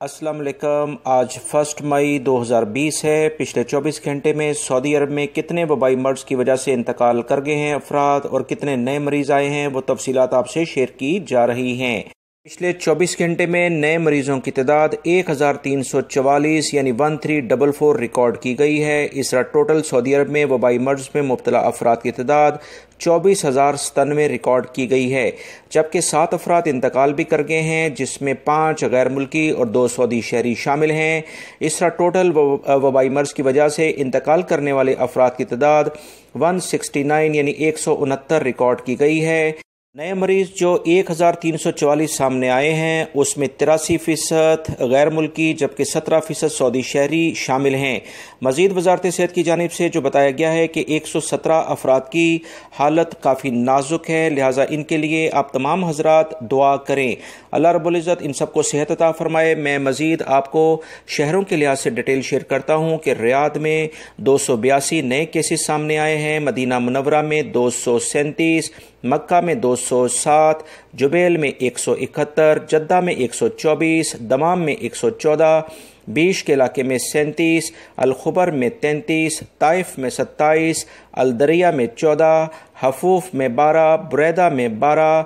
अस्सलाम वालेकुम। आज 1 मई 2020 है। पिछले 24 घंटे में सऊदी अरब में कितने वबाई मर्ज की वजह से इंतकाल कर गए हैं अफराद और कितने नए मरीज आए हैं, वो तफसीलात आपसे शेयर की जा रही हैं। पिछले 24 घंटे में नए मरीजों की तादाद 1344 यानी 1344 रिकॉर्ड की गई है। इस तरह टोटल सऊदी अरब में वबाई मर्ज में मुब्तला अफराद की तादाद 24,097 रिकॉर्ड की गई है, जबकि 7 अफराद इंतकाल भी कर गए हैं, जिसमें 5 गैर मुल्की और 2 सऊदी शहरी शामिल हैं। इस तरह टोटल वबाई मर्ज की वजह से इंतकाल करने वाले अफराद की तादाद 169 यानी 169 रिकॉर्ड की गई है। नए मरीज जो 1344 सामने आए हैं, उसमें 83% गैर मुल्की जबकि 17% सऊदी शहरी शामिल हैं। मजीद वजारत सेहत की जानिब से जो बताया गया है कि 117 अफराद की हालत काफ़ी नाजुक है, लिहाजा इनके लिए आप तमाम हजरात दुआ करें। अल्लाह रब्बुल इज़्ज़त इन सबको सेहत अता फरमाए। मैं मजीद आपको शहरों के लिहाज से डिटेल शेयर करता हूँ कि रियाद में 282 नए केसेस सामने आए हैं, मदीना मुनव्वरा में 237, मक्का में 207, जुबैल में 171, जद्दा में 124, दमाम में 114, बीश के इलाके में 37, अलखुबर में 33, ताइफ में 27, अलदरिया में 14, हफूफ में 12, बुरैदा में 12,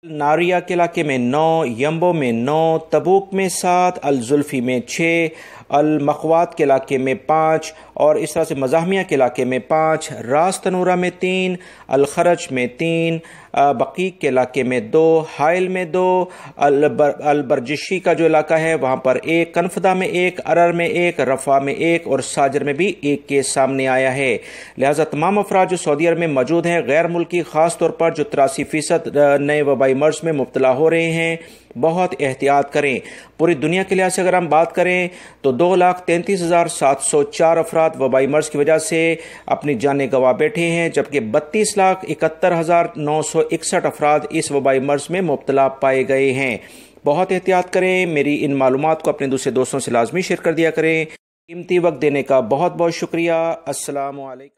नारिया के इलाके में 9, यम्बो में 9, तबूक में 7, अलजुल्फी में 6, अल-मखवात के इलाके में 5 और इस तरह से मज़ाहमिया के इलाके में 5, रास तनूरा में 3, अल-खरज में 3, बकीक के इलाके में 2, हाइल में 2, अल-बरजिशी का जो इलाका है वहाँ पर 1, कनफदा में 1, अरर में 1, रफ़ा में 1 और साजर में भी 1 केस सामने आया है। लिहाजा तमाम अफराद जो सऊदी अरब में मौजूद हैं गैर मुल्की, ख़ास तौर पर जो 83% नए वबाई मर्ज में मुब्तला हो रहे हैं, बहुत एहतियात करें। पूरी दुनिया के लिहाज से अगर हम बात करें तो 2,33,704 अफराद वबाई मर्ज की वजह से अपनी जानें गंवा बैठे हैं, जबकि 32,71,961 अफराद इस वबाई मर्ज में मुब्तला पाए गए हैं। बहुत एहतियात करें। मेरी इन मालूमात को अपने दूसरे दोस्तों से लाजमी शेयर कर दिया करें। कीमती वक्त देने का बहुत बहुत शुक्रिया। अस्सलामु अलैकुम।